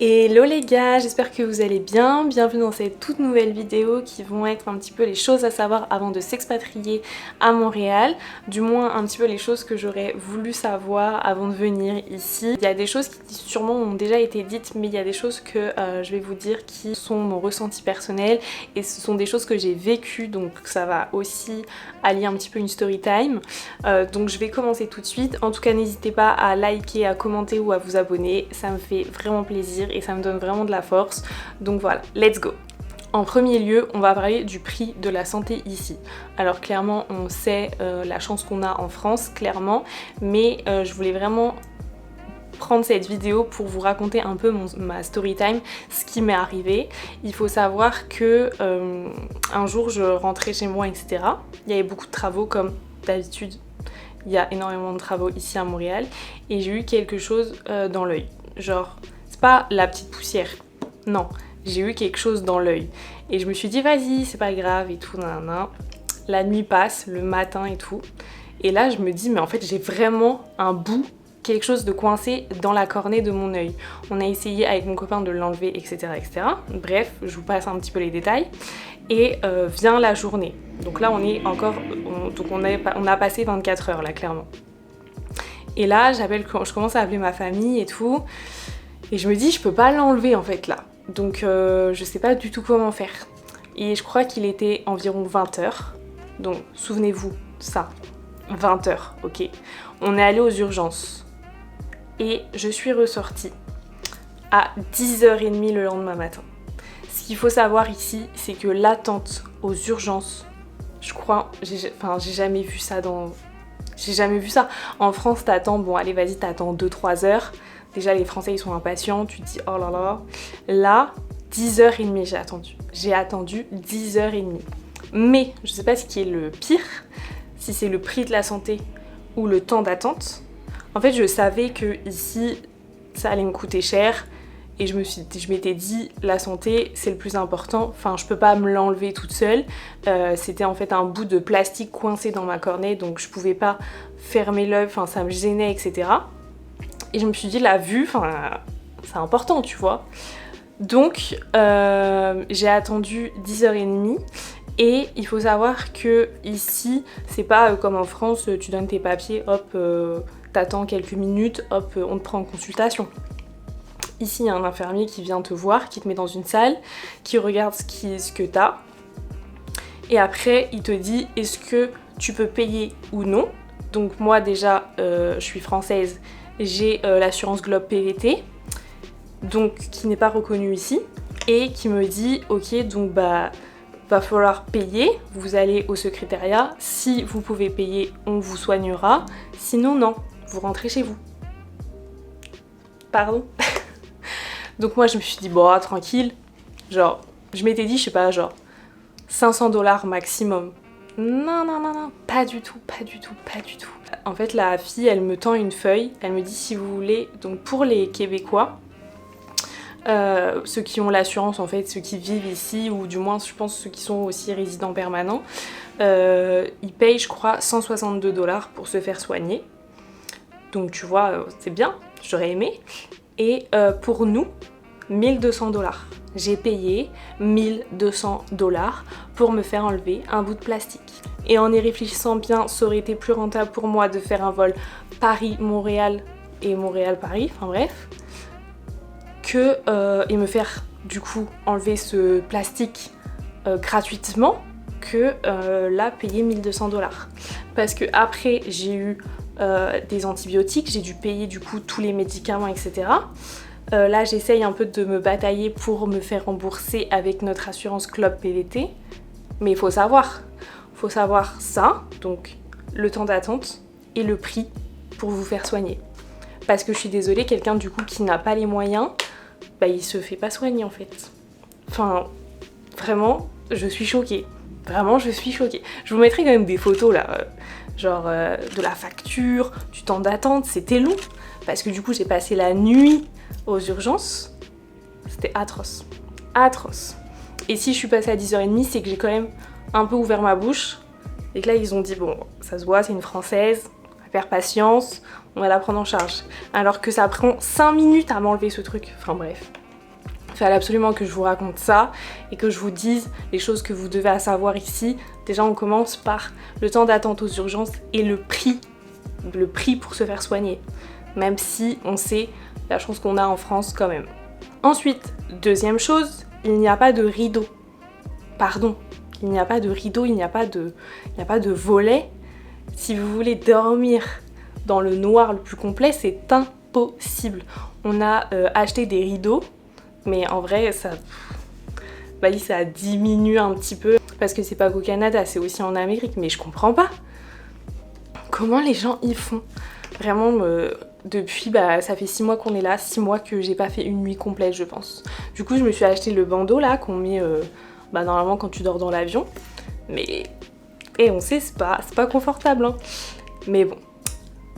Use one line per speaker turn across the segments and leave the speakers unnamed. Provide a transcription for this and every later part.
Hello les gars, j'espère que vous allez bien. Bienvenue dans cette toute nouvelle vidéo qui vont être un petit peu les choses à savoir avant de s'expatrier à Montréal. Du moins un petit peu les choses que j'aurais voulu savoir avant de venir ici. Il y a des choses qui sûrement ont déjà été dites, mais il y a des choses que je vais vous dire qui sont mon ressenti personnel et ce sont des choses que j'ai vécues, donc ça va aussi allier un petit peu une story time. Donc je vais commencer tout de suite. En tout cas n'hésitez pas à liker, à commenter ou à vous abonner, ça me fait vraiment plaisir et ça me donne vraiment de la force. Donc voilà, let's go. En premier lieu, on va parler du prix de la santé ici. Alors clairement, on sait la chance qu'on a en France, clairement, mais je voulais vraiment prendre cette vidéo pour vous raconter un peu ma story time, ce qui m'est arrivé. Il faut savoir que un jour, je rentrais chez moi, etc. Il y avait beaucoup de travaux comme d'habitude. Il y a énormément de travaux ici à Montréal et j'ai eu quelque chose dans l'œil. Genre, c'est pas la petite poussière, non, j'ai eu quelque chose dans l'œil. Et je me suis dit, vas-y, c'est pas grave et tout, nanana. La nuit passe, le matin et tout. Et là, je me dis, mais en fait, j'ai vraiment un bout, quelque chose de coincé dans la cornée de mon œil. On a essayé avec mon copain de l'enlever, etc., etc. Bref, je vous passe un petit peu les détails. Et vient la journée. Donc là, on est encore, on a passé 24 heures là, clairement. Et là, je commence à appeler ma famille et tout. Et je me dis, je peux pas l'enlever en fait là. Donc je sais pas du tout comment faire. Et je crois qu'il était environ 20h. Donc souvenez-vous, ça, 20h, ok. On est allé aux urgences. Et je suis ressortie à 10h30 le lendemain matin. Ce qu'il faut savoir ici, c'est que l'attente aux urgences, je crois, j'ai jamais vu ça J'ai jamais vu ça. En France, t'attends, bon allez vas-y, t'attends 2-3 heures. Déjà les Français ils sont impatients, tu te dis oh là là. Là, 10h30 j'ai attendu. J'ai attendu 10h30. Mais je sais pas ce qui est le pire, si c'est le prix de la santé ou le temps d'attente. En fait je savais que ici ça allait me coûter cher. Et je m'étais dit, la santé, c'est le plus important. Enfin, je peux pas me l'enlever toute seule. C'était en fait un bout de plastique coincé dans ma cornée, donc je pouvais pas fermer l'œil, enfin, ça me gênait, etc. Et je me suis dit, la vue, enfin, c'est important, tu vois. Donc, j'ai attendu 10h30. Et il faut savoir que ici, c'est pas comme en France, tu donnes tes papiers, hop, t'attends quelques minutes, hop, on te prend en consultation. Ici, il y a un infirmier qui vient te voir, qui te met dans une salle, qui regarde ce que t'as. Et après, il te dit est-ce que tu peux payer ou non. Donc moi déjà, je suis française, j'ai l'assurance Globe PVT, donc qui n'est pas reconnue ici. Et qui me dit ok, donc bah va falloir payer, vous allez au secrétariat. Si vous pouvez payer, on vous soignera. Sinon non, vous rentrez chez vous. Pardon. Donc moi je me suis dit bon tranquille, genre je m'étais dit je sais pas genre $500 maximum. Non, pas du tout. En fait la fille elle me tend une feuille, elle me dit si vous voulez, donc pour les Québécois, ceux qui ont l'assurance en fait, ceux qui vivent ici ou du moins je pense ceux qui sont aussi résidents permanents, ils payent je crois $162 pour se faire soigner. Donc tu vois c'est bien, j'aurais aimé. Et pour nous, $1200. J'ai payé $1200 pour me faire enlever un bout de plastique. Et en y réfléchissant bien, ça aurait été plus rentable pour moi de faire un vol Paris-Montréal et Montréal-Paris, enfin bref, et me faire du coup enlever ce plastique gratuitement que là payer $1200. Parce que après j'ai eu des antibiotiques, j'ai dû payer du coup tous les médicaments, etc. Là j'essaye un peu de me batailler pour me faire rembourser avec notre assurance Globe PVT, mais il faut savoir ça, donc le temps d'attente et le prix pour vous faire soigner. Parce que je suis désolée, quelqu'un du coup qui n'a pas les moyens, bah il se fait pas soigner en fait. Enfin, vraiment, je suis choquée. Vraiment, je suis choquée. Je vous mettrai quand même des photos là, genre de la facture, du temps d'attente, c'était long. Parce que du coup, j'ai passé la nuit aux urgences. C'était atroce. Atroce. Et si je suis passée à 10h30, c'est que j'ai quand même un peu ouvert ma bouche. Et que là, ils ont dit, bon, ça se voit, c'est une Française, on va faire patience, on va la prendre en charge. Alors que ça prend 5 minutes à m'enlever ce truc. Enfin bref. Il fallait absolument que je vous raconte ça et que je vous dise les choses que vous devez savoir ici. Déjà on commence par le temps d'attente aux urgences et le prix pour se faire soigner. Même si on sait la chance qu'on a en France quand même. Ensuite, deuxième chose, il n'y a pas de rideau. Pardon, il n'y a pas de rideau, il n'y a pas de volet. Si vous voulez dormir dans le noir le plus complet, c'est impossible. On a acheté des rideaux, mais en vrai, ça diminue un petit peu. Parce que c'est pas qu'au Canada, c'est aussi en Amérique, mais je comprends pas. Comment les gens y font? Vraiment, depuis, ça fait 6 mois qu'on est là, 6 mois que j'ai pas fait une nuit complète, je pense. Du coup, je me suis acheté le bandeau là, qu'on met normalement quand tu dors dans l'avion. Mais, on sait, c'est pas confortable, hein. Mais bon.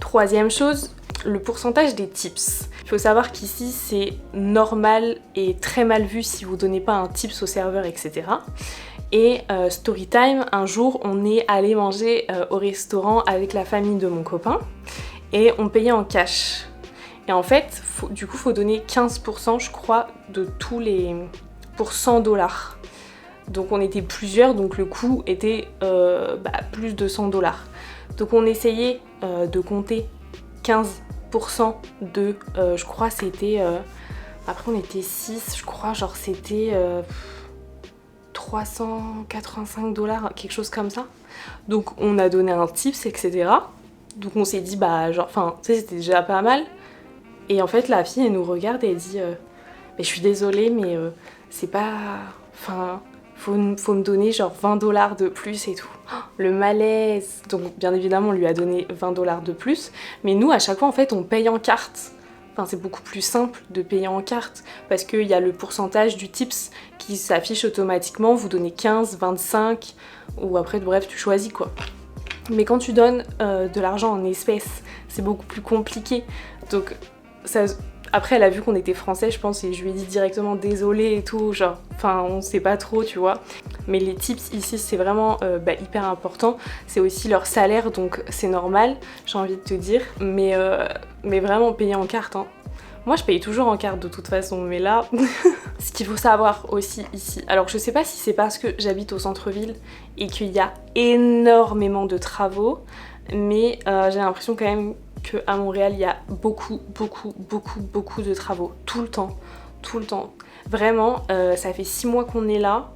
Troisième chose, le pourcentage des tips. Il faut savoir qu'ici, c'est normal et très mal vu si vous donnez pas un tips au serveur, etc. Et story time, un jour, on est allé manger au restaurant avec la famille de mon copain et on payait en cash. Et en fait, du coup, faut donner 15%, je crois, de tous les... pour 100 $. Donc on était plusieurs, donc le coût était plus de 100 $. Donc on essayait de compter 15% de... je crois c'était... après on était 6, je crois, genre c'était... 385 $, quelque chose comme ça. Donc on a donné un tips, etc. Donc on s'est dit, c'était déjà pas mal. Et en fait, la fille, elle nous regarde et elle dit je suis désolée, mais c'est pas... Enfin, faut me donner genre 20 $ de plus et tout. Oh, le malaise. Donc bien évidemment, on lui a donné 20 $ de plus. Mais nous, à chaque fois, en fait, on paye en carte. Enfin, c'est beaucoup plus simple de payer en carte parce qu'il y a le pourcentage du tips qui s'affiche automatiquement. Vous donnez 15, 25 ou après, bref, tu choisis quoi. Mais quand tu donnes de l'argent en espèces, c'est beaucoup plus compliqué. Donc, après, elle a vu qu'on était français, je pense, et je lui ai dit directement désolé et tout. Genre, on sait pas trop, tu vois. Mais les tips ici, c'est vraiment hyper important. C'est aussi leur salaire, donc c'est normal, j'ai envie de te dire. Mais vraiment, payer en carte, hein. Moi, je paye toujours en carte de toute façon, mais là... Ce qu'il faut savoir aussi ici... Alors, je sais pas si c'est parce que j'habite au centre-ville et qu'il y a énormément de travaux, mais j'ai l'impression quand même qu'à Montréal, il y a beaucoup de travaux. Tout le temps. Vraiment, ça fait 6 mois qu'on est là.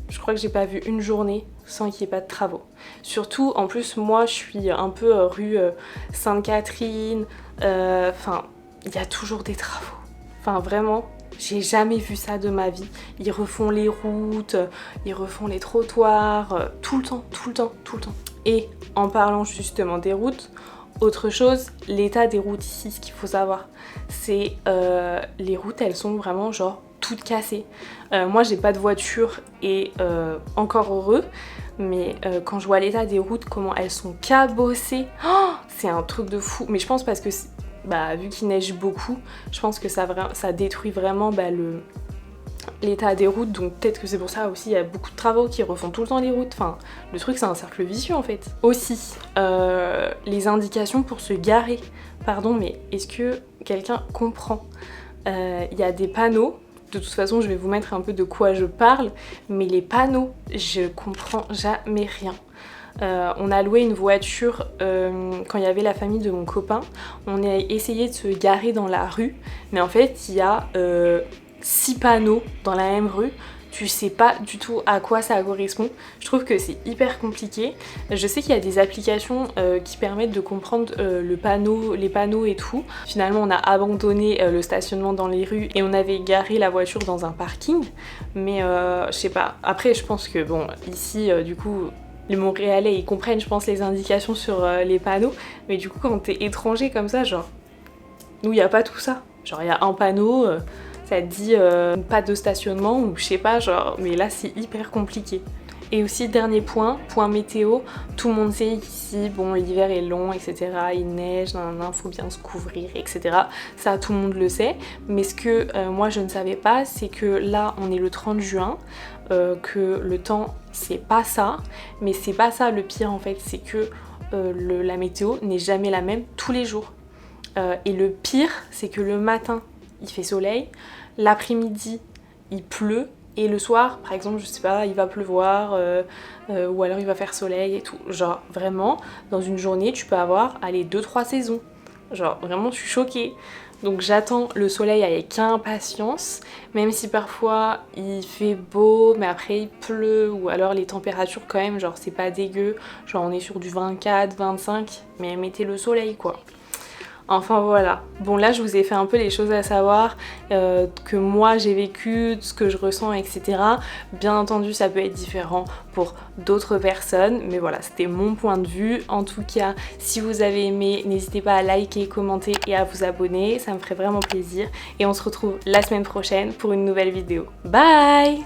Je crois que j'ai pas vu une journée sans qu'il n'y ait pas de travaux. Surtout, en plus, moi, je suis un peu rue Sainte-Catherine. Il y a toujours des travaux. Enfin, vraiment, j'ai jamais vu ça de ma vie. Ils refont les routes, ils refont les trottoirs, tout le temps. Et en parlant justement des routes, autre chose, l'état des routes ici, ce qu'il faut savoir, c'est les routes, elles sont vraiment genre toutes cassées. Moi, j'ai pas de voiture et encore heureux, mais quand je vois l'état des routes, comment elles sont cabossées, c'est un truc de fou. Mais je pense parce que vu qu'il neige beaucoup, je pense que ça détruit vraiment l'état des routes, donc peut-être que c'est pour ça aussi il y a beaucoup de travaux qui refont tout le temps les routes. Enfin, le truc c'est un cercle vicieux en fait. Aussi, les indications pour se garer. Pardon, mais est-ce que quelqu'un comprend? Il y a des panneaux. De toute façon, je vais vous mettre un peu de quoi je parle, mais les panneaux, je comprends jamais rien. On a loué une voiture quand il y avait la famille de mon copain. On a essayé de se garer dans la rue, mais en fait, il y a 6 panneaux dans la même rue. Tu sais pas du tout à quoi ça correspond. Je trouve que c'est hyper compliqué. Je sais qu'il y a des applications qui permettent de comprendre les panneaux et tout. Finalement, on a abandonné le stationnement dans les rues et on avait garé la voiture dans un parking. Mais je sais pas. Après, je pense que bon, ici, du coup, les Montréalais, ils comprennent, je pense, les indications sur les panneaux. Mais du coup, quand t'es étranger comme ça, genre, nous, il n'y a pas tout ça. Genre, il y a un panneau... ça te dit pas de stationnement ou je sais pas, genre, mais là c'est hyper compliqué. Et aussi dernier point météo, tout le monde sait qu'ici, bon, l'hiver est long, etc. Il neige, faut bien se couvrir, etc. Ça tout le monde le sait, mais ce que moi je ne savais pas, c'est que là on est le 30 juin, que le temps c'est pas ça, mais c'est pas ça le pire en fait, c'est que la météo n'est jamais la même tous les jours. Et le pire, c'est que le matin, il fait soleil, l'après-midi il pleut et le soir par exemple je sais pas il va pleuvoir ou alors il va faire soleil et tout. Genre vraiment dans une journée tu peux avoir allez 2-3 saisons. Genre vraiment je suis choquée. Donc j'attends le soleil avec impatience, même si parfois il fait beau mais après il pleut ou alors les températures quand même genre c'est pas dégueu, genre on est sur du 24, 25 mais mettez le soleil quoi. Enfin voilà, bon là je vous ai fait un peu les choses à savoir que moi j'ai vécu, ce que je ressens etc. Bien entendu ça peut être différent pour d'autres personnes mais voilà c'était mon point de vue. En tout cas si vous avez aimé n'hésitez pas à liker, commenter et à vous abonner, ça me ferait vraiment plaisir et on se retrouve la semaine prochaine pour une nouvelle vidéo. Bye!